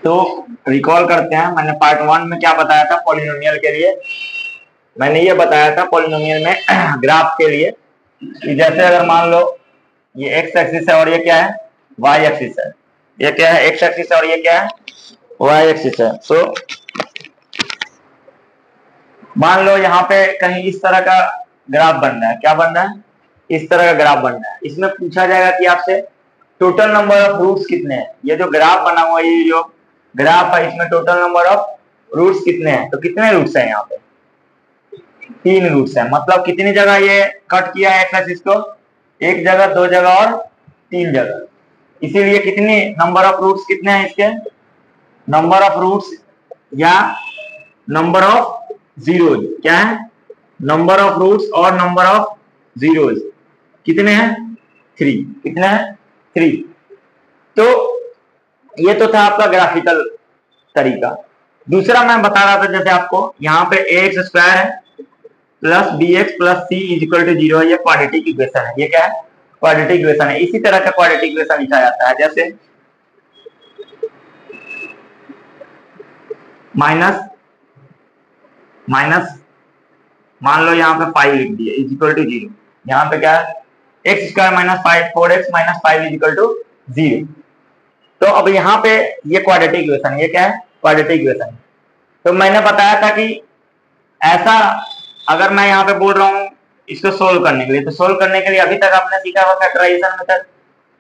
तो रिकॉल करते हैं, मैंने पार्ट 1 में क्या बताया था पॉलिनोमियल के लिए। मैंने ये बताया था पॉलिनोमियल में ग्राफ के लिए कि जैसे अगर मान लो ये एक्स एक्सिस है और ये क्या है वाई एक्सिस है, ये क्या है एक्स एक्सिस है और ये क्या है वाई एक्सिस है। तो मान लो यहाँ पे कहीं इस तरह का ग्राफ बन रहा है, क्या बन रहा है, इस तरह का ग्राफ बन रहा है। इसमें पूछा जाएगा कि आपसे टोटल नंबर ऑफ रूट्स कितने हैं। ये जो ग्राफ बना हुआ है, ये जो ग्राफ है, इसमें टोटल नंबर ऑफ रूट्स कितने हैं। तो कितने रूट्स हैं यहाँ पे, 3 रूट्स हैं। मतलब कितनी जगह ये कट किया है एक्स एक्सिस को, एक जगह, दो जगह और 3 जगह। इसीलिए कितनी नंबर ऑफ रूट्स कितने हैं इसके, नंबर ऑफ रूट्स या नंबर ऑफ जीरोज, क्या है नंबर ऑफ रूट्स और नंबर ऑफ जीरोज कितने हैं 3, कितने हैं 3। तो ये तो था आपका ग्राफिकल तरीका। दूसरा मैं बता रहा था जैसे आपको यहाँ पे ax स्क्वायर है plus bx plus c is equal to 0 है, ये क्वाड्रेटिक इक्वेशन है। ये क्या है क्वाड्रेटिक इक्वेशन है। इसी तरह का क्वाड्रेटिक इक्वेशन लिखा जाता है जैसे माइनस माइनस मान लो यहाँ पे 5 लिख दिए इज इक्वल टू 0। यहाँ पे क्या है x square minus 5 4x minus 5 is equal to 0। तो अब यहाँ पे ये क्वाड्रेटिक इक्वेशन है, ये क्या है क्वाड्रेटिक इक्वेशन। तो मैंने बताया था कि ऐसा अगर मैं यहाँ पे बोल रहा हूँ इसको सोल्व करने के लिए, तो सोल्व करने के लिए अभी तक आपने सीखा हुआ फैक्टराइजेशन मेथड।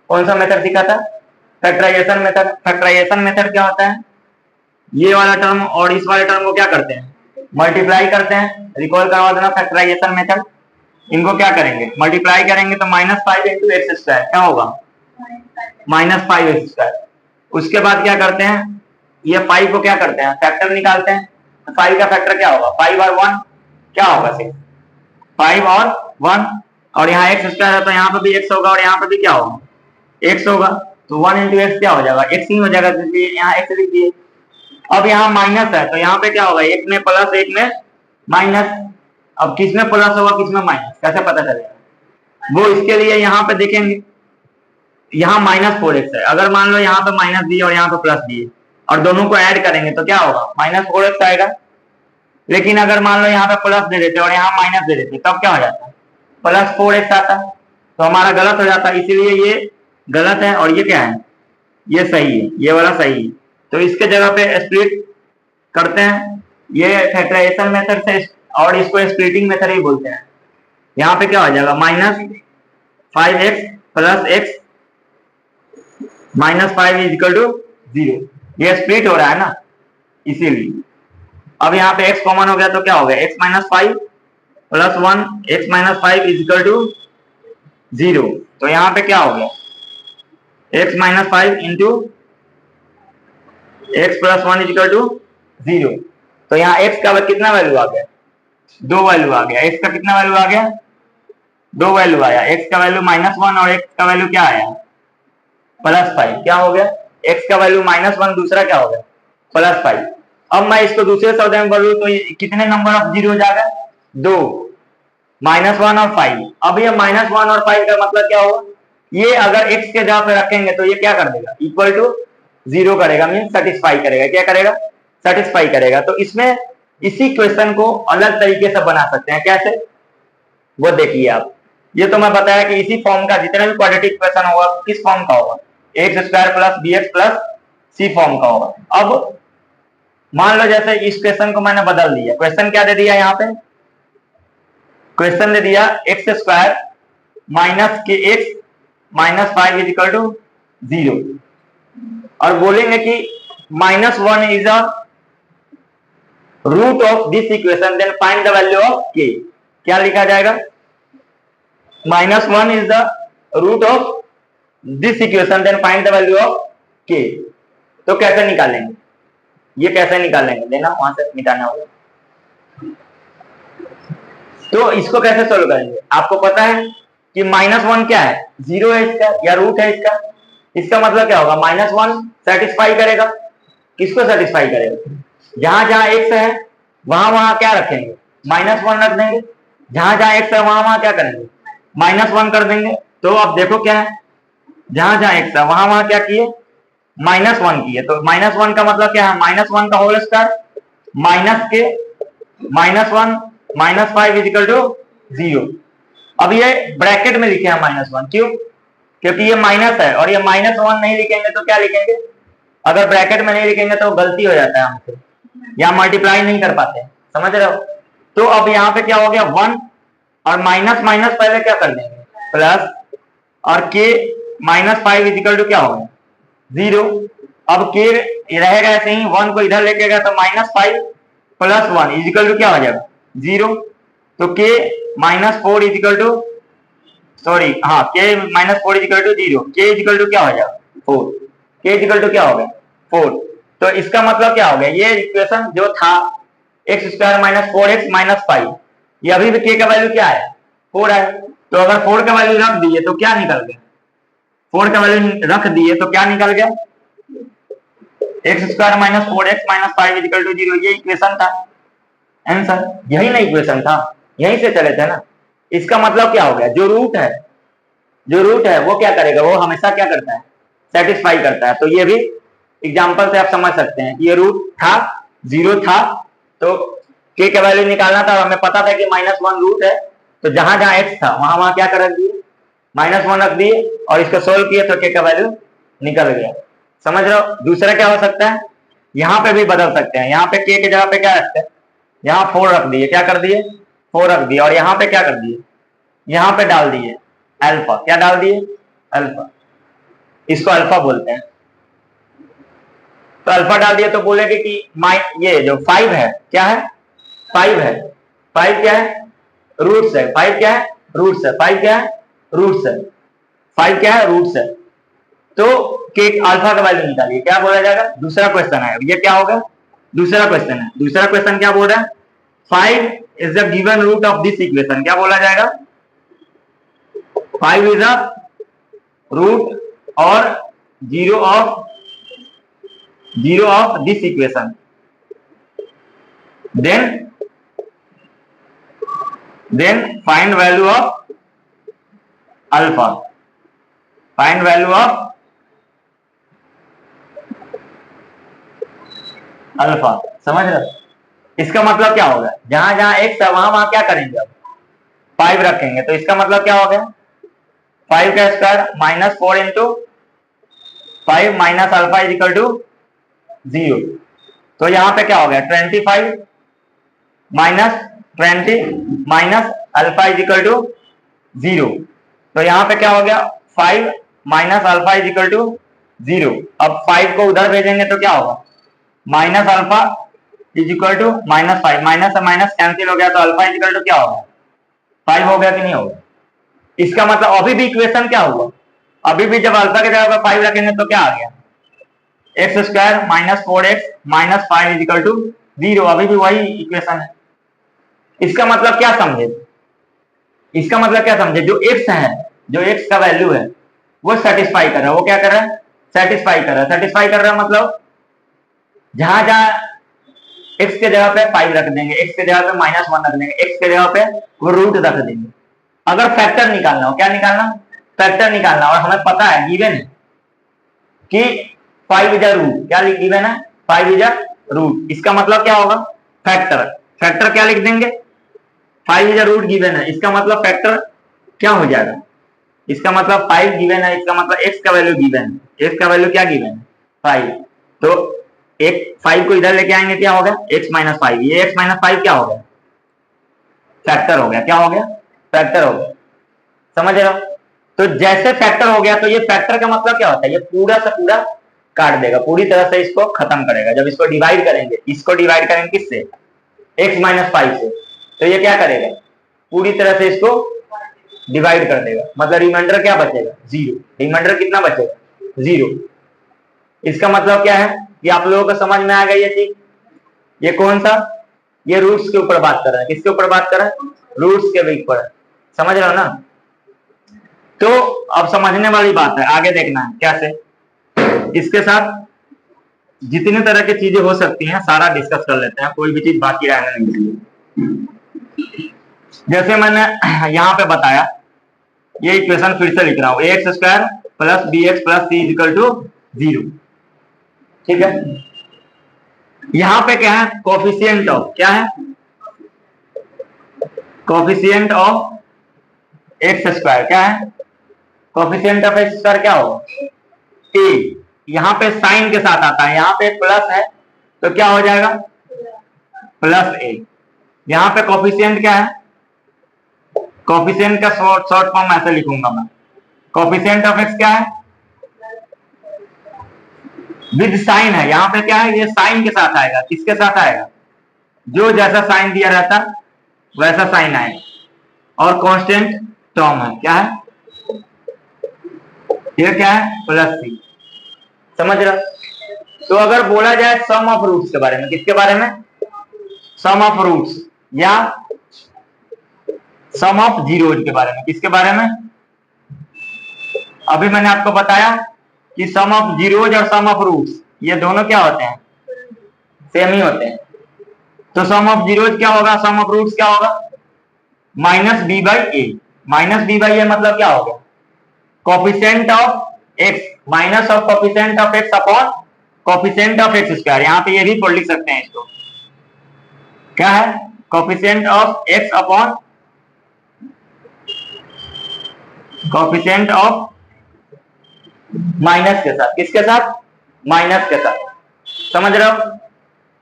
कौन सा मेथड सीखा था, फैक्टराइजेशन मेथड। फैक्टराइजेशन मेथड क्या होता है, ये वाला टर्म और इस वाले टर्म को क्या करते हैं मल्टीप्लाई करते हैं। रिकॉल करवा देना फैक्टराइजेशन मेथड। इनको क्या करेंगे मल्टीप्लाई करेंगे तो -5 इंटू एक्स स्क्वायर क्या होगा -5 एक्स स्क्वायर। उसके बाद क्या करते हैं ये 5 को क्या करते हैं फैक्टर निकालते हैं। 5 का फैक्टर क्या होगा 5 और 1 क्या होगा 6, 5 और 1 और यहाँ एक्स स्क्वायर है तो यहाँ पे भी x होगा और यहाँ पे भी क्या होगा x होगा। तो 1 इंटू एक्स क्या हो जाएगा x ही हो जाएगा, इसलिए यहाँ x लिख दिए। अब यहाँ माइनस है तो यहाँ पे क्या होगा एक में प्लस एक में माइनस। अब किस में प्लस होगा किस में माइनस कैसे पता चलेगा, वो इसके लिए यहाँ पे देखेंगे। यहाँ -4x है, अगर मान लो यहाँ पे माइनस दिए और यहाँ पे प्लस दिए और दोनों को ऐड करेंगे तो क्या होगा -4x आएगा। लेकिन अगर मान लो यहाँ पे प्लस दे देते और यहाँ माइनस दे देते तब क्या हो जाता है +4x आता। तो हमारा गलत हो जाता है, इसीलिए ये गलत है और ये क्या है ये सही है, ये वाला सही है। तो इसके जगह पे स्प्लिट करते हैं, ये फैक्टराइजेशन मेथड से, और इसको स्प्लिटिंग मेथड ही बोलते हैं। यहाँ पे क्या हो जाएगा -5x plus x -5 is equal to 0। ये स्प्लिट हो रहा है ना इसीलिए। अब यहाँ पे x कॉमन हो गया तो क्या हो गया x -5 plus 1 x -5 is equal to 0। तो यहाँ पे क्या हो गया x -5 into x plus 1 is equal to 0। तो यहाँ x का कितना वैल्यू आ गया 2 वैल्यू आ गया। x का कितना वैल्यू आ गया 2 वैल्यू आया। x का वैल्यू -1 और x का वैल्यू क्या आया +5। क्या हो गया x का वैल्यू -1 दूसरा क्या हो गया +5। अब मैं इसको दूसरे शब्द में बोलूं तो ये कितने नंबर ऑफ जीरो जाएगा 2 -1 और 5। अब ये -1 और 5 का मतलब क्या होगा, ये अगर x के जगह पे रखेंगे तो ये क्या कर देगा इक्वल टू 0 करेगा, मीन सेटिस्फाई करेगा। क्या करेगा सेटिस्फाई करेगा। तो इसमें इसी क्वेश्चन को अलग तरीके से बना सकते हैं। कैसे वो देखिए आप। ये तो मैं बताया कि इसी फॉर्म का जितना भी क्वाड्रेटिक इक्वेशन होगा किस फॉर्म का होगा x square plus bx plus c form का होगा। अब मान लो जैसे इस क्वेश्चन को मैंने बदल दिया। क्वेश्चन क्या दे दिया यहाँ पे, क्वेश्चन दे दिया x square minus k x -5 is equal to 0 और बोलेंगे कि -1 is a root of this equation then find the value of k। क्या लिखा जाएगा -1 is the root of this equation then find the value of k। तो कैसे निकालेंगे, ये कैसे निकालेंगे, लेना वहां से मिटाना होगा। तो इसको कैसे सोल्व करेंगे, आपको पता है कि -1 क्या है 0 है इसका या रूट है इसका। इसका मतलब क्या होगा -1 सेटिस्फाई करेगा, किसको सेटिस्फाई करेगा, जहां जहां x है वहां वहां क्या रखेंगे -1 रख देंगे, जहां जहां x है वहां वहां क्या करेंगे -1 कर देंगे। तो अब देखो क्या है, जहां जहां x है वहां वहां क्या किए -1 की है, तो -1 का मतलब क्या है, -1 का होल स्क्वायर माइनस के -1 -5 इजिकल टू 0। अब ये ब्रैकेट में लिखे हैं -1, क्यों? क्योंकि ये माइनस है, और ये -1 नहीं लिखेंगे तो क्या लिखेंगे, अगर ब्रैकेट में नहीं लिखेंगे तो गलती हो जाता है हमसे, या मल्टीप्लाई नहीं कर पाते, समझ रहे हो? तो अब यहाँ पे क्या हो गया, 1 और माइनस माइनस पहले क्या कर देंगे, प्लस, और के -5 इजिकल टू क्या होगा, 0। अब के रहेगा ऐसे ही, 1 को इधर लेके गया तो -5 + 1 इजिकल टू क्या हो जाएगा, 0। तो के -4 इजिकल टू, सॉरी हाँ, के -4 इजिकल टू 0, के इजिकल टू क्या हो जाएगा, 4, के इजिकल टू क्या हो गया, 4। तो इसका मतलब क्या हो गया, ये इक्वेशन जो था x² - 4x - 5, ये अभी भी के का वैल्यू क्या है, 4 है। तो अगर 4 का वैल्यू रख दिए तो क्या निकल गया, 4 का वैल्यू रख दिए तो क्या निकल गया, x² - 4x - 5 इजिकल टू 0, ये इक्वेशन था, आंसर यही ना इक्वेशन था, यहीं से चले थे ना। इसका मतलब क्या हो गया, जो रूट है, जो रूट है वो क्या करेगा, वो हमेशा क्या करता है, सेटिस्फाई करता है। तो ये भी एग्जांपल से आप समझ सकते हैं कि ये रूट था, 0 था, तो के का वैल्यू निकालना था, हमें पता था कि -1 रूट है, तो जहां जहां x था वहां वहां क्या कर रख दिए, -1 रख दिए, और इसको सोल्व किए तो के का वैल्यू निकल गया। समझ रहे हो? दूसरा क्या हो सकता है, यहाँ पे भी बदल सकते हैं, यहाँ पे के जगह पे क्या रखते हैं, यहाँ 4 रख दिए, क्या कर दिए, 4 रख दिए, और यहाँ पे क्या कर दिए, यहाँ पे डाल दिए अल्फा, क्या डाल दिए, अल्फा, इसको अल्फा बोलते हैं। तो अल्फा डाल दिए तो बोलेगे कि ये जो 5 है क्या है, 5 है, 5 क्या है, रूट्स है, 5 क्या है, रूट्स है, 5 क्या है, रूट्स है, 5 क्या है, रूट्स है। तो के अल्फा का वैल्यू निकालिए, क्या बोला जाएगा, दूसरा क्वेश्चन है, ये क्या होगा, दूसरा क्वेश्चन है। दूसरा क्वेश्चन क्या बोल रहा है, 5 is the given root of this equation, क्या बोला जाएगा, 5 इज द रूट और 0 of this equation, then find value of alpha, find value of alpha. समझ रहे? इसका मतलब क्या होगा, जहां जहां x है वहां वहां क्या करेंगे, अब 5 रखेंगे, तो इसका मतलब क्या हो गया, 5 का square -4 into 5 minus alpha equal to 0। तो यहाँ पे क्या हो गया, 25 minus 20 minus alpha equal to 0। तो यहाँ पे क्या हो गया, 5 माइनस अल्फा इजिकल टू 0। अब 5 को उधर भेजेंगे तो क्या होगा, minus alpha equal to -5, minus से माइनस कैंसिल हो गया, तो अल्फा इजिकल टू क्या होगा, 5 हो गया कि नहीं होगा। इसका मतलब अभी भी इक्वेशन क्या हुआ, अभी भी जब अल्फा के जगह पर 5 रखेंगे तो क्या आ गया, x² - 4x - 5 इजिकल टू 0, अभी भी वही इक्वेशन है। इसका मतलब क्या समझे, इसका मतलब क्या समझे, जो x है, जो x का वैल्यू है वो सेटिस्फाई कर रहा है, वो क्या कर रहा है, सेटिस्फाई कर रहा है। सेटिस्फाई कर रहा है मतलब जहां जहां x के जगह पे 5 रख देंगे, x के जगह पे -1 रख देंगे, x के जगह पे वो रूट रख देंगे। अगर फैक्टर निकालना हो, क्या निकालना, फैक्टर निकालना, और हमें पता है गिवन है कि 5 इज अ रूट, क्या गिवन है, 5 इज अ रूट। इसका मतलब क्या होगा, फैक्टर, फैक्टर क्या लिख देंगे, 5 इज अ रूट गिवन है, इसका मतलब फैक्टर क्या हो जाएगा, इसका मतलब 5 गिवन है, इसका मतलब x का वैल्यू गिवन है, x का वैल्यू क्या गिवन है, 5। तो एक 5 को इधर लेके आएंगे, क्या होगा, x - 5, ये x - 5 क्या हो गया, फैक्टर हो गया, क्या हो गया, फैक्टर हो गया। समझ रहे हो? तो जैसे फैक्टर हो गया, तो ये फैक्टर का मतलब क्या होता है, ये पूरा से पूरा काट देगा, पूरी तरह से इसको खत्म करेगा। जब इसको डिवाइड करेंगे, इसको डिवाइड करेंगे किससे, x - 5 से, तो ये क्या करेगा, पूरी तरह से इसको डिवाइड कर देगा, मतलब रिमाइंडर क्या बचेगा, 0। रिमाइंडर कितना बचेगा, 0। इसका मतलब क्या है कि आप लोगों को समझ में आ गई ये चीज, ये कौन सा, ये रूट्स के ऊपर बात कर रहा है, किसके ऊपर बात कर रहा है, रूट्स के ऊपर, समझ रहे हो ना। तो अब समझने वाली बात है, आगे देखना है कैसे, इसके साथ जितनी तरह की चीजें हो सकती हैं सारा डिस्कस कर लेते हैं, कोई भी चीज बाकी रहने नहीं चाहिए। जैसे मैंने यहाँ पे बताया, ये इक्वेशन फिर से लिख रहा हूँ, ax² + bx + c = 0। ठीक है। यहां पे क्या है, कोफिशिएंट ऑफ, क्या है, कोफिशिएंट ऑफ एक्स स्क्वायर, क्या है, कोफिशिएंट ऑफ एक्स स्क्वायर क्या होगा, ए। यहाँ पे साइन के साथ आता है, यहाँ पे प्लस है तो क्या हो जाएगा, प्लस ए। यहाँ पे कोफिशिएंट क्या है, कोफिशिएंट का शॉर्ट फॉर्म ऐसे लिखूंगा मैं, कोफिशिएंट ऑफ एक्स क्या है, विद साइन है। यहाँ पे क्या है, ये साइन के साथ आएगा, किसके साथ आएगा, जो जैसा साइन दिया रहता वैसा साइन आएगा, और कांस्टेंट टर्म है, क्या है, ये क्या है, प्लस सी। समझ रहा। तो अगर बोला जाए सम ऑफ रूट्स के बारे में, किसके बारे में, सम ऑफ रूट्स या सम ऑफ जीरोज के बारे में, किसके बारे में, अभी मैंने आपको बताया कि सम ऑफ जीरोज और सम ऑफ रूट्स ये दोनों क्या होते हैं, सेम ही होते हैं। तो सम ऑफ जीरोज क्या होगा, सम ऑफ रूट्स क्या होगा, minus B by a. Minus B by a मतलब क्या होगा, coefficient of x minus of coefficient of x upon coefficient of x square. यहाँ पे ये भी लिख सकते हैं इसको, क्या है, coefficient of x upon coefficient of minus के साथ, किसके साथ, माइनस के साथ। समझ रहे हो।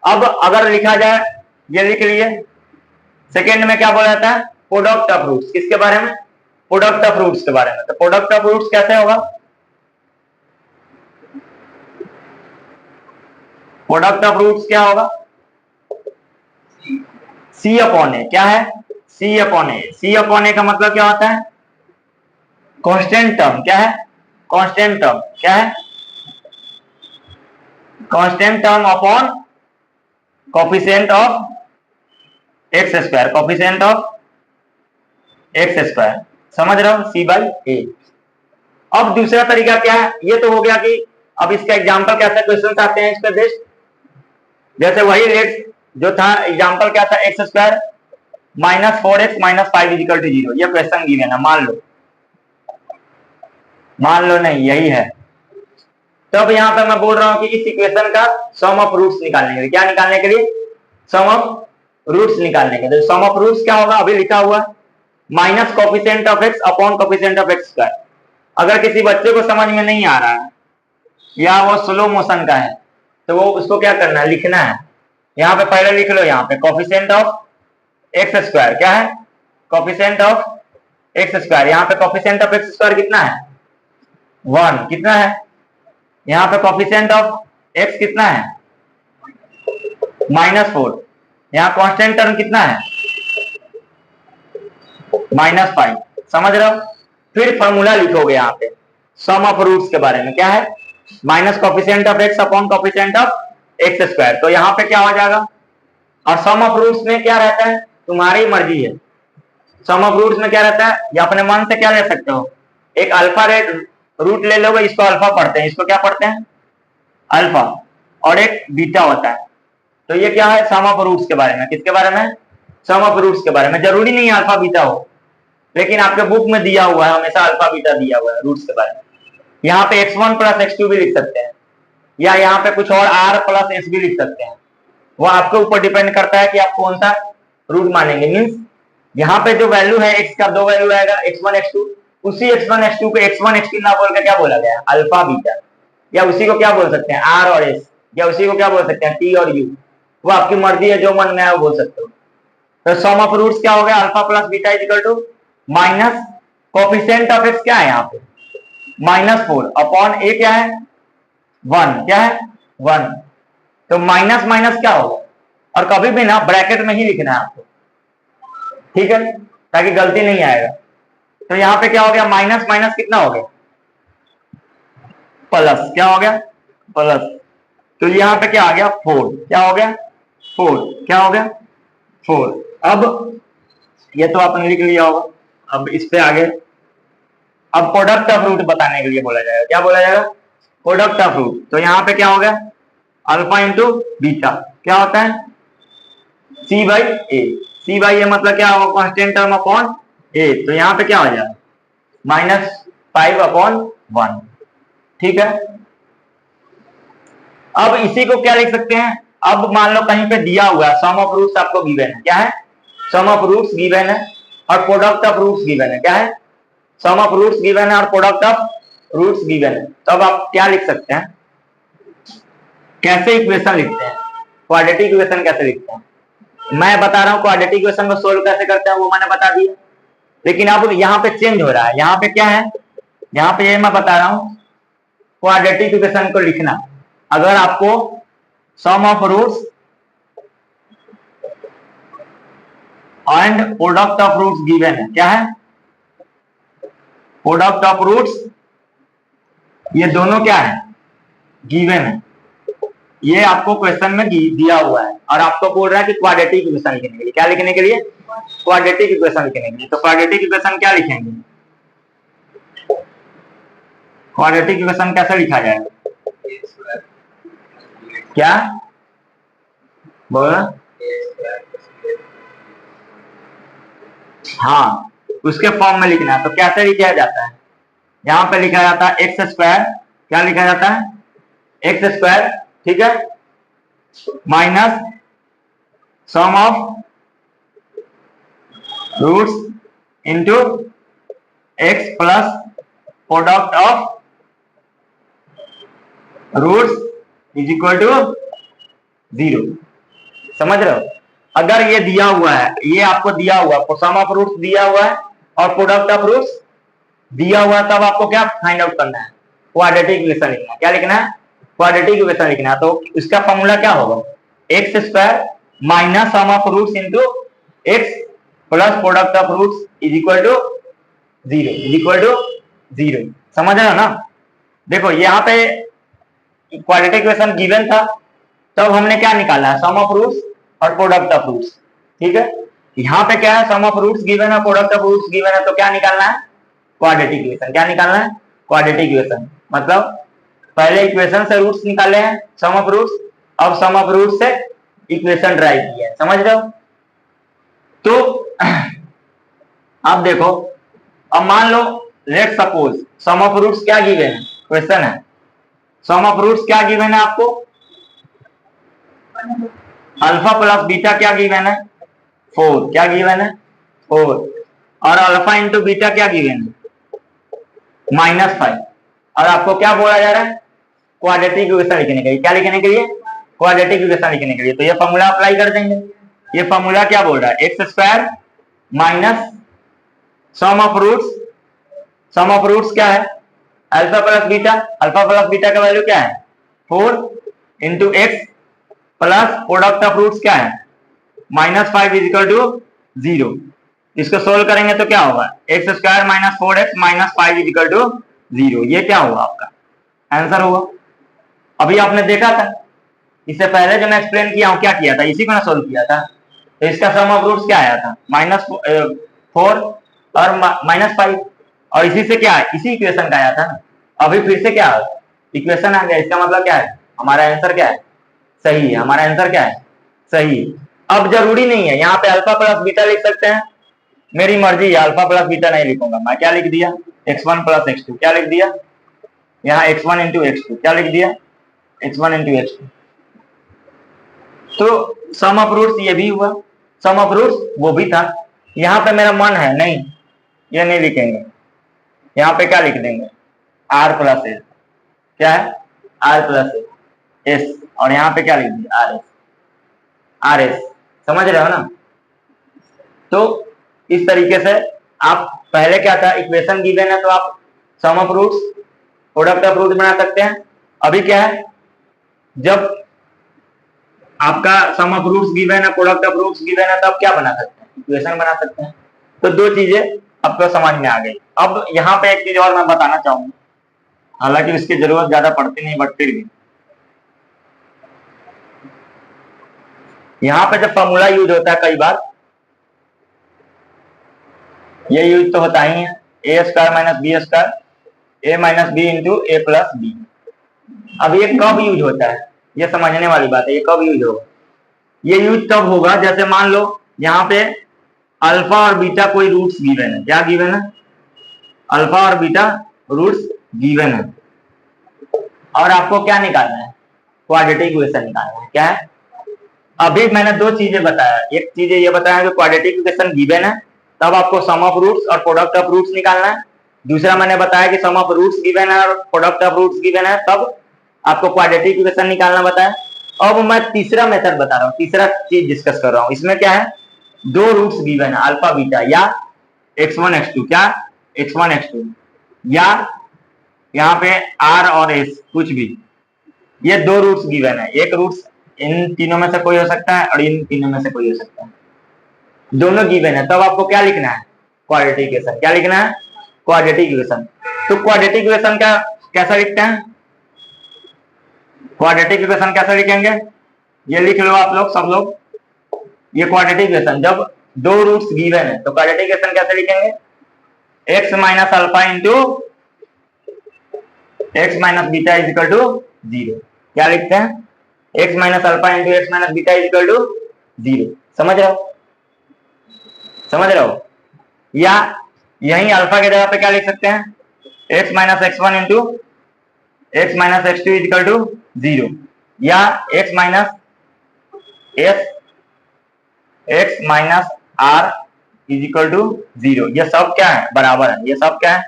अब अगर लिखा जाए, ये लिख लिए, सेकेंड में क्या बोला जाता है, प्रोडक्ट ऑफ रूट्स, किसके बारे में, प्रोडक्ट ऑफ रूट्स के बारे में। तो प्रोडक्ट ऑफ रूट्स कैसे होगा, प्रोडक्ट ऑफ रूट्स क्या होगा, सी अपॉन ए, क्या है, सी अपॉन ए। सी अपॉन ए का मतलब क्या होता है, कांस्टेंट टर्म, क्या है, कांस्टेंट टर्म, क्या है, constant term upon coefficient of x square, coefficient of x square. समझ रहे हो, सी बाई ए। अब दूसरा तरीका क्या है, ये तो हो गया कि अब इसका एग्जांपल कैसे क्वेश्चन आते हैं इस पे बेस्ड, जैसे वही रेट जो था, एग्जांपल क्या था, x square minus 4x minus 5 equal to 0। ये क्वेश्चन गिवन है, मान लो नहीं यही है। तो अब यहाँ पे मैं बोल रहा हूं कि इस इक्वेशन का सम ऑफ रूट्स निकालने के लिए, क्या निकालने के लिए, सम ऑफ रूट्स निकालने के लिए। सम ऑफ रूट्स क्या होगा, अभी लिखा हुआ minus coefficient of x upon coefficient of x square. अगर किसी बच्चे को समझ में नहीं आ रहा है या वो स्लो मोशन का है तो वो उसको क्या करना है, लिखना है। यहाँ पे पहले लिख लो, यहाँ पे कोफिशिएंट ऑफ एक्स स्क्वायर, क्या है, कोफिशिएंट ऑफ एक्स स्क्वायर। यहाँ पे कोफिशिएंट ऑफ एक्स स्क्वायर कितना है, 1। कितना है, यहाँ पे कोफिशिएंट ऑफ एक्स कितना है, -4। यहाँ कांस्टेंट टर्म कितना है, -5। समझ रहे हो। फिर फॉर्मूला लिखोगे यहाँ पे सम ऑफ रूट्स के बारे में, क्या है, minus coefficient of x upon coefficient of x square. तो यहाँ पे क्या हो जाएगा, और सम ऑफ रूट्स में क्या रहता है, तुम्हारी मर्जी है। सम ऑफ रूट्स में क्या रहता है, या अपने मन से क्या ले सकते हो, एक अल्फा रूट ले लोगे, इसको अल्फा पढ़ते हैं, इसको क्या पढ़ते हैं, अल्फा, और एक बीटा होता है। तो ये क्या है, सम ऑफ रूट्स के बारे में, किसके बारे में, सम ऑफ रूट्स के बारे में। जरूरी नहीं है अल्फा बीटा हो, लेकिन आपके बुक में दिया हुआ है, हमेशा अल्फा बीटा दिया हुआ है रूट्स के बारे में। यहाँ पे x1 प्लस x2 भी लिख सकते हैं, या यहाँ पे कुछ और r प्लस s भी लिख सकते हैं। वो आपके ऊपर डिपेंड करता है कि आप कौन सा रूट मानेंगे। मीन्स यहाँ पे जो वैल्यू है x का, 2 वैल्यू आएगा, x1 x2। उसी x1 x2 को x1 x2 ना बोल के क्या बोला गया, अल्फा बीटा, या उसी को क्या बोल सकते हैं, r और s, या उसी को क्या बोल सकते हैं, t और u। वो आपकी मर्जी है, जो मन में आए वो बोल सकते हो। तो सम ऑफ रूट्स क्या हो गया, alpha plus beta is equal to minus coefficient of x क्या है यहाँ पे, -4 अपॉन ए क्या है, 1, क्या है, 1। तो माइनस माइनस क्या होगा, और कभी भी ना ब्रैकेट में ही लिखना है आपको, ठीक है, ताकि गलती नहीं आएगा। तो यहाँ पे क्या हो गया, माइनस माइनस कितना हो गया, प्लस, क्या हो गया, प्लस। तो यहाँ पे क्या आ गया, 4, क्या हो गया, 4, क्या हो गया, 4। अब ये तो आपने लिख लिया होगा। अब इस पे आगे, अब प्रोडक्ट ऑफ रूट बताने के लिए बोला जाएगा, क्या बोला जाएगा, प्रोडक्ट ऑफ रूट। तो यहाँ पे क्या हो गया, अल्फा इंटू बीटा, क्या होता है, सी by A. C by a मतलब क्या होगा, कांस्टेंट टर्म अपॉन ए। तो यहाँ पे क्या हो जाएगा, -5 अपॉन 1, ठीक है। अब इसी को क्या लिख सकते हैं, अब मान लो कहीं पे दिया हुआ है सम ऑफ रूट्स आपको गिवन है, क्या है, सम ऑफ रूट्स गिवन है और प्रोडक्ट ऑफ रूट्स गिवन है, क्या है, सम ऑफ रूट्स गिवन है और प्रोडक्ट ऑफ रूट्स गिवन है। तो अब आप क्या लिख सकते हैं, कैसे इक्वेशन लिखते हैं, क्वाड्रेटिक इक्वेशन कैसे लिखते हैं, मैं बता रहा हूं क्वाड्रेटिक इक्वेशन को सोल्व कैसे करते हैं वो मैंने बता दिया, लेकिन अब यहाँ पे चेंज हो रहा है, यहाँ पे क्या है, यहाँ पे ये मैं बता रहा हूं क्वाड्रेटिक इक्वेशन को लिखना, अगर आपको sum of roots and product of roots given है, क्या है, प्रोडक्ट ऑफ रूट्स ये दोनों क्या है, गिवन है, ये आपको क्वेश्चन में दिया हुआ है और आपको बोल रहा है कि क्वाड्रेटिक इक्वेशन लिखने के लिए, क्या लिखने के लिए, क्वाड्रेटिक इक्वेशन लिखने के लिए। तो क्वाड्रेटिक इक्वेशन क्या लिखेंगे, क्वाड्रेटिक इक्वेशन कैसे लिखा जाएगा, क्या बोला, हाँ उसके फॉर्म में लिखना है। तो कैसे लिखा जाता है, यहां पे लिखा जाता है एक्स स्क्वायर, क्या लिखा जाता है, एक्स स्क्वायर, ठीक है, minus sum of roots into x plus product of roots is equal to 0। समझ रहे हो, अगर ये दिया हुआ है, ये आपको दिया हुआ है, सम ऑफ रूट्स दिया हुआ है और प्रोडक्ट ऑफ रूट्स दिया हुआ है, तब आपको क्या फाइंड आउट करना है, क्वाड्रेटिक इक्वेशन लिखना है, क्या लिखना है, क्वाड्रेटिक इक्वेशन लिखना है। तो इसका फॉर्मूला क्या होगा, x square minus sum of roots into x plus product of roots is equal to 0, is equal to 0। समझ रहे हो ना, देखो यहाँ पे क्वाड्रेटिक इक्वेशन गिवन था, तब हमने क्या निकाला है, सम ऑफ रूट्स और प्रोडक्ट ऑफ रूट्स, ठीक है, यहाँ पे क्या है, सम ऑफ रूट्स गिवन है, प्रोडक्ट ऑफ रूट्स गिवन है, तो क्या निकालना है, क्वाड्रेटिक इक्वेशन, क्या निकालना है, क्वाड्रेटिक इक्वेशन, मतलब पहले इक्वेशन से रूट्स निकाले हैं सम ऑफ रूट्स, अब सम ऑफ रूट्स से इक्वेशन ड्राइव किया है, समझ रहे हो। तो अब देखो, अब मान लो let suppose sum of roots क्या गिवन है, क्वेश्चन है, सम ऑफ रूट्स क्या गिवन है आपको, अल्फा प्लस बीटा क्या गिवन है, 4, क्या गिवन है 4, और अल्फा इंटू बीटा क्या गिवन है -5, और आपको क्या बोला जा रहा है, क्वाड्रेटिक इक्वेशन लिखने के लिए, क्या लिखने के लिए, क्वाड्रेटिक इक्वेशन लिखने के लिए। तो ये फॉर्मूला अप्लाई कर देंगे, ये फॉर्मूला क्या बोल रहा है, x square minus sum of roots क्या है, अल्फा प्लस बीटा का वैल्यू क्या है 4 into x plus product of roots क्या है -5 इज इक्वल टू 0। इसको सोल्व करेंगे तो क्या होगा, x square minus 4x minus 5 is equal to 0, ये क्या हुआ आपका आंसर हुआ। अभी आपने देखा था, इससे पहले जो मैं एक्सप्लेन किया हूं क्या किया था, इसी को ना सोल्व किया था, तो इसका सम ऑफ रूट्स क्या आया था -4 और -5, और इसी से क्या है, इसी इक्वेशन का आया था ना, अभी फिर से क्या इक्वेशन आ गया, इसका मतलब क्या है, हमारा आंसर क्या है, सही है, हमारा आंसर क्या है, सही। अब जरूरी नहीं है यहाँ पे अल्फा प्लस बीटा लिख सकते हैं, मेरी मर्जी है, अल्फा प्लस बीटा नहीं लिखूंगा मैं, क्या लिख दिया x1 प्लस x2, क्या लिख दिया, यहाँ x1 इंटू x2, क्या लिख दिया x1 इंटू x2। तो सम ऑफ रूट्स ये भी हुआ, सम ऑफ रूट्स वो भी था, यहाँ पे मेरा मन है नहीं, ये नहीं लिखेंगे, यहाँ पे क्या लिख देंगे r प्लस एस, क्या है r प्लस एस, और यहाँ पे क्या लिख दिया आर एस, समझ रहे हो ना। तो इस तरीके से आप पहले क्या था, इक्वेशन गिवन है तो आप sum of roots product of roots बना सकते हैं। अभी क्या है, जब आपका सम ऑफ रूट्स गिवन है, प्रोडक्ट ऑफ रूट्स गिवन है, तो आप क्या बना सकते हैं, इक्वेशन बना सकते हैं। तो दो चीजें आपको समझ में आ गई। अब यहाँ पे एक चीज और मैं बताना चाहूंगा, हालांकि इसकी जरूरत ज्यादा पड़ती नहीं, बट फिर भी यहाँ पे जब फॉर्मूला यूज होता है, कई बार ये यूज तो होता ही है, a square minus B square, A minus B into A plus B. अब ये कब यूज होता है, ये समझने वाली बात है, ये कब यूज होगा, ये यूज तब होगा जैसे मान लो यहाँ पे अल्फा और बीटा कोई रूट्स गिवन है, क्या गिवन है, अल्फा और बीटा रूट्स गिवन है, और आपको क्या निकालना है, क्वाड्रेटिक इक्वेशन निकालना है। क्या है? अभी मैंने दो चीजें बताया, एक चीज ये बताया कि क्वाड्रेटिक इक्वेशन गिवन है तब आपको सम ऑफ रूट्स और प्रोडक्ट ऑफ रूट्स निकालना है। दूसरा मैंने बताया कि सम ऑफ रूट्स गिवन है और प्रोडक्ट ऑफ रूट्स गिवन है तब आपको क्वाड्रेटिक इक्वेशन निकालना बताया। अब मैं तीसरा मेथड बता रहा हूँ, तीसरा चीज डिस्कस कर रहा हूँ। इसमें क्या है, दो रूट्स गिवन है अल्फा बीटा या x1 x2, क्या x1 x2 या यहाँ पे r और s कुछ भी, ये दो रूट्स गिवन है। एक रूट्स इन तीनों में से कोई हो सकता है और इन तीनों में से कोई हो सकता है, दोनों गिवन है। तब आपको क्या लिखना है, क्वाड्रेटिक इक्वेशन। क्या लिखना है, क्वाड्रेटिक इक्वेशन। तो क्वाड्रेटिक इक्वेशन का कैसा लिखते हैं, क्वाड्रेटिक इक्वेशन कैसे लिखेंगे, ये लिख लो आप लोग सब लोग। ये क्वाड्रेटिक इक्वेशन जब दो रूट्स गिवन है तो क्वाड्रेटिक इक्वेशन कैसे लिखेंगे, x minus alpha into x minus beta is equal to 0। क्या लिखते हैं, x minus alpha into x minus beta is equal to 0। समझ रहे हो, समझ रहे हो? या यही अल्फा की जगह पे क्या लिख सकते हैं, x minus x1 into x minus x2 is equal to 0 या x minus x minus r is equal to 0। ये सब क्या है, बराबर है। ये सब क्या है,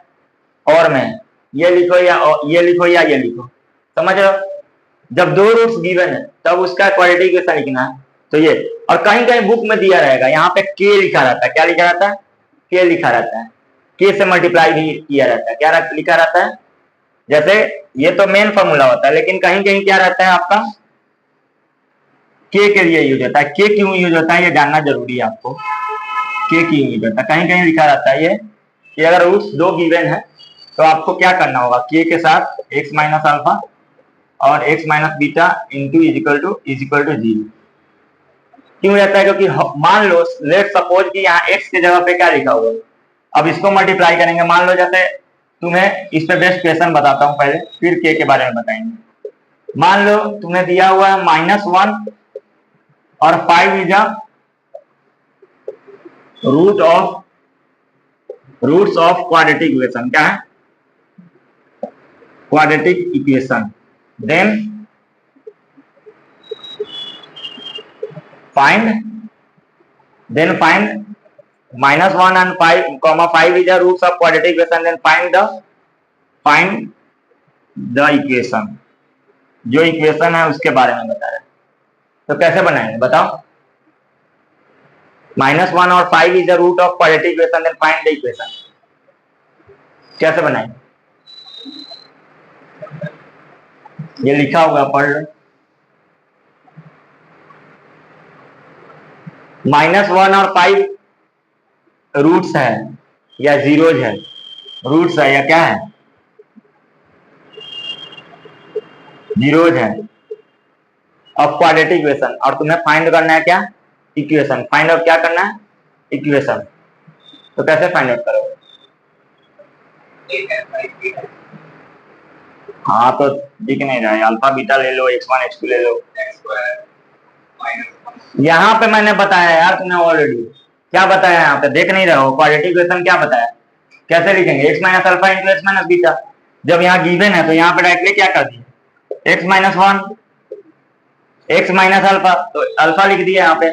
और में ये लिखो या ये लिखो या ये लिखो। समझ रहे हो? जब दो रूट्स गिवन है तब उसका क्वाड्रेटिक इक्वेशन लिखना है। तो ये, और कहीं कहीं बुक में दिया रहेगा, यहाँ पे k लिखा रहता है। क्या लिखा रहता है, k लिखा रहता है, k से मल्टीप्लाई भी किया रहता है। क्या लिखा रहता है, जैसे ये तो मेन फॉर्मूला होता है, लेकिन कहीं कहीं क्या रहता है आपका, k के लिए यूज होता है। k क्यों यूज होता है ये जानना जरूरी है आपको, k क्यों यूज होता है। कहीं कहीं लिखा रहता है ये कि अगर रूट्स दो गिवन है तो आपको क्या करना होगा, k के साथ x माइनस अल्फा और x minus beta into is equal to 0। क्यों रहता है, क्योंकि मान लो लेट सपोज कि यहाँ x की जगह पे क्या लिखा हुआ है। अब इसको मल्टीप्लाई करेंगे, मान लो जैसे तुम्हें इस पे बेस्ट क्वेश्चन बताता हूँ पहले, फिर k के बारे में बताएंगे। मान लो तुम्हें दिया हुआ है -1 और 5 is roots of quadratic equation. क्या है, quadratic equation. Then find -1 and 5 is the roots of quadratic equation. Then find the equation, जो इक्वेशन है उसके बारे में बता रहे हैं। तो कैसे बनाएंगे बताओ, -1 और 5 is the root of quadratic equation, then find the equation। कैसे बनाएंगे, ये लिखा होगा, पढ़ लो। -1 और 5 रूट्स है या जीरोज है, रूट्स है या क्या है, जीरोज है ऑफ क्वाड्रेटिक इक्वेशन। और तुम्हें फाइंड करना है क्या, इक्वेशन। फाइंड आउट क्या करना है, इक्वेशन। तो कैसे फाइंड आउट करोगे, हाँ तो दिख नहीं रहा है, अल्फा बीटा ले लो, x1 x2 ले लो। यहाँ पे मैंने बताया यार, तुमने ऑलरेडी क्या बताया, यहाँ पे देख नहीं रहे हो, क्वाड्रेटिक इक्वेशन क्या बताया, कैसे लिखेंगे, x minus alpha into x minus beta. जब यहाँ गिवन है तो यहाँ पे डायरेक्टली क्या कर दिए, x minus 1 x minus alpha, तो अल्फा लिख दिया यहाँ पे,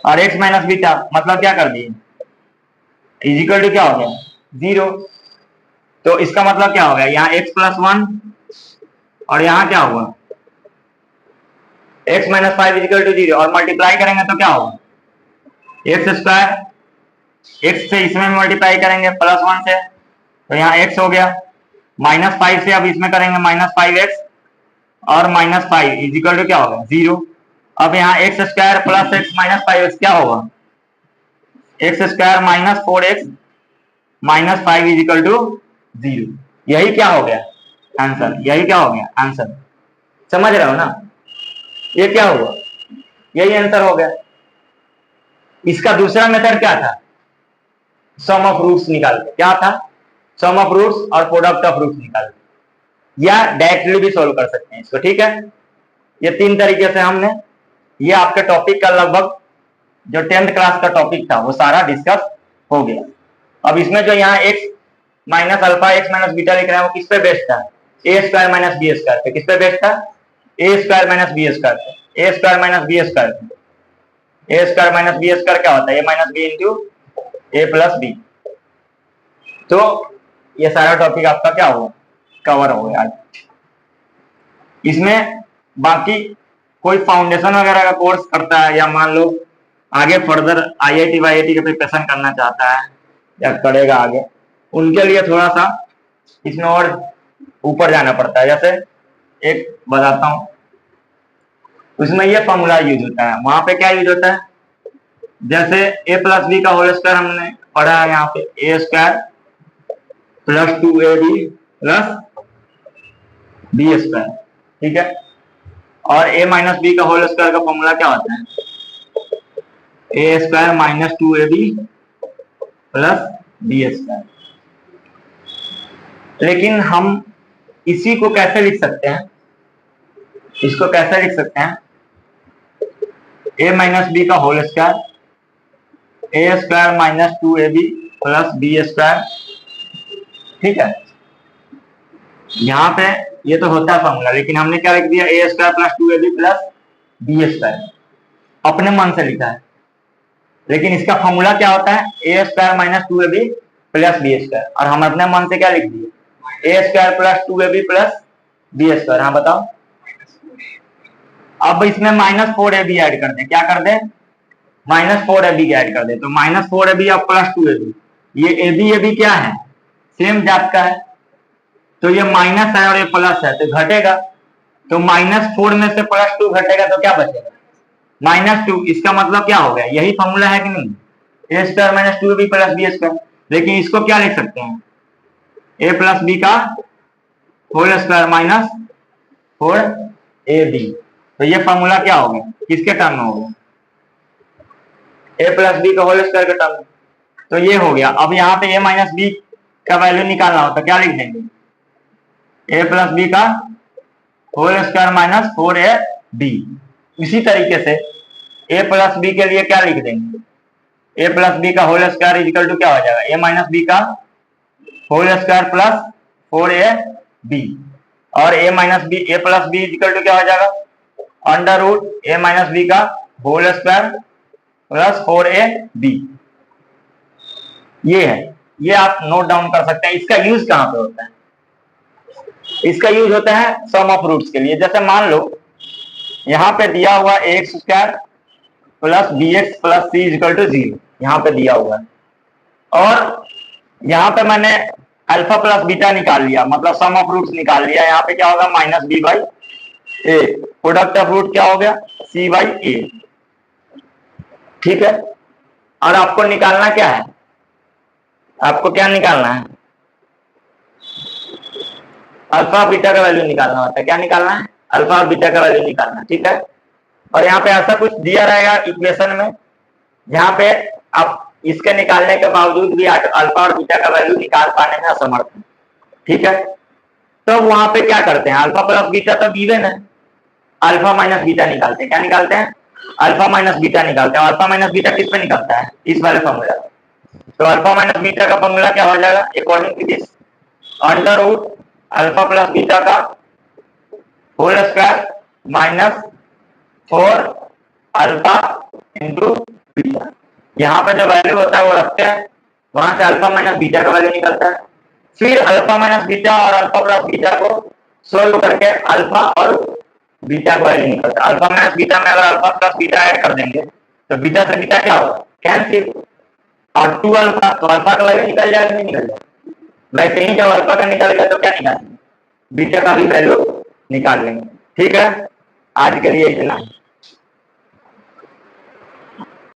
और x माइनस बीटा मतलब क्या कर दिए, इज इक्वल टू क्या हो गया, 0। तो इसका मतलब क्या हो गया, यहाँ x प्लस 1 और यहाँ क्या हुआ, x माइनस 5 इजिकल टू 0, और मल्टीप्लाई करेंगे तो क्या होगा, एक्स स्क्वायर, x से इसमें मल्टीप्लाई करेंगे +1 से, तो यहाँ x हो गया, -5 से अब इसमें करेंगे -5x और -5 इजिकल टू क्या होगा, 0। अब यहाँ x square plus x minus 5x क्या होगा, x square minus 4x minus 5 is equal to 0। यही क्या हो गया आंसर, यही क्या हो गया आंसर, समझ रहे हो ना, ये क्या हुआ, यही आंसर हो गया। इसका दूसरा मेथड क्या था, सम ऑफ रूट्स निकाल के, क्या था, सम ऑफ रूट्स और प्रोडक्ट ऑफ रूट्स निकाल के, या डायरेक्टली भी सोल्व कर सकते हैं इसको, ठीक है। ये 3 तरीके से हमने, ये आपके टॉपिक का लगभग जो 10th क्लास का टॉपिक था वो सारा डिस्कस हो गया। अब इसमें जो यहाँ x minus alpha x minus beta लिख रहे हैं वो किस पे बेस्ड था, a square minus B square पे, किस पे बेस्ड था, A square minus B square, A square minus B square, A square minus B square क्या होता है, A minus B into A plus B. तो ये सारा टॉपिक आपका क्या होगा, कवर हो गया। इसमें बाकी कोई फाउंडेशन वगैरह का कोर्स करता है या मान लो आगे फर्दर आईआईटी वाईआईटी का प्रिपरेशन करना चाहता है या करेगा आगे, उनके लिए थोड़ा सा इसमें और ऊपर जाना पड़ता है। जैसे एक बताता हूं, उसमें ये फॉर्मूला यूज होता है, वहां पे क्या यूज होता है, जैसे ए प्लस बी का होल स्क्वायर हमने पढ़ा है यहाँ पे, a square plus 2ab plus b square, ठीक है। और ए माइनस बी का होल स्क्वायर का फॉर्मूला क्या होता है, a square minus 2ab plus b square. लेकिन हम इसी को कैसे लिख सकते हैं, इसको कैसे लिख सकते हैं, ए माइनस बी का होल स्क्वायर, ए square minus 2ab plus b square, ठीक है। यहाँ पे ये तो होता है फॉर्मूला, लेकिन हमने क्या लिख दिया, a square plus 2ab plus b square, अपने मन से लिखा है। लेकिन इसका फॉर्मूला क्या होता है, a square minus 2ab plus b square, और हम अपने मन से क्या लिख दिए, a square plus 2ab plus b square. हाँ बताओ, अब इसमें माइनस 4ab ऐड कर दे, क्या कर दे, माइनस 4ab ऐड कर दे, तो माइनस 4ab और प्लस 2ab, ये ab क्या है, सेम जात का है, तो ये माइनस है और ये प्लस है तो घटेगा, तो -4 में से +2 घटेगा तो क्या बचेगा, -2। इसका मतलब क्या हो गया, यही फॉर्मूला है कि नहीं, a square minus 2ab plus b square. लेकिन इसको क्या लिख सकते हैं, ए प्लस बी का होल स्क्वायर माइनस 4ab। तो ये फॉर्मूला क्या हो गया, किसके टर्म में हो गया, ए प्लस बी का होल स्क्वायर का टर्म। तो ये हो गया। अब यहाँ पे ए माइनस बी का वैल्यू निकालना हो तो क्या लिख देंगे, ए प्लस बी का होल स्क्वायर माइनस 4ab। इसी तरीके से ए प्लस बी के लिए क्या लिख देंगे, ए प्लस बी का होल स्क्वायर इक्वल टू क्या हो जाएगा, ए माइनस बी का होल स्क्वायर प्लस 4ab, और a minus b, a plus b equal to क्या हो जाएगा, under root a minus b का होल स्क्वायर प्लस 4ab। ये है, ये आप नोट डाउन कर सकते हैं। इसका यूज कहाँ पे होता है, इसका यूज होता है सम ऑफ रूट्स के लिए। जैसे मान लो यहाँ पे दिया हुआ x square plus B x plus C equal to 0, यहाँ पे दिया हुआ है, और यहाँ पे मैंने अल्फा प्लस बीटा निकाल लिया, मतलब सम ऑफ रूट्स निकाल लिया। यहाँ पे क्या होगा, minus B by A, product of root क्या हो गया, सी बाई ए, ठीक है। और आपको निकालना क्या है, आपको क्या निकालना है, अल्फा बीटा का वैल्यू निकालना होता है। क्या निकालना है, अल्फा और बीटा का वैल्यू निकालना, ठीक है। और यहाँ पे ऐसा कुछ दिया रहेगा इक्वेशन में, जहाँ पे आप इसके निकालने के बावजूद भी अल्फा और बीटा का वैल्यू निकाल पाने में असमर्थ है, ठीक है। तो वहां पे क्या करते हैं, अल्फा प्लस बीटा तो गिवन है, अल्फा माइनस बीटा निकालते हैं। क्या निकालते हैं, अल्फा माइनस बीटा निकालते हैं। अल्फा माइनस बीटा किस पे निकलता है, इस वाले फॉर्मूला। तो अल्फा माइनस बीटा का फॉर्मूला क्या हो जाएगा, according to this, under root alpha plus beta का whole square minus 4 alpha into beta. यहाँ पे जो वैल्यू होता है वो रखते हैं, वहां से अल्फा माइनस बीटा का वैल्यू निकलता है। फिर अल्फा माइनस बीटा और अल्फा प्लस बीटा को सोल्व करके अल्फा और बीटा का वैल्यू निकलता है। अल्फा माइनस बीटा में अगर अल्फा प्लस बीटा ऐड कर देंगे तो बीटा से बीटा क्या होगा, कैंसिल, और 2 अल्फा, तो अल्फा का वैल्यू निकल जाएगा, नहीं निकल जाएगा। वैसे ही जब अल्फा का निकल गया तो क्या निकालेंगे, बीटा का भी वैल्यू निकाल लेंगे, ठीक है। आज के लिए इतना।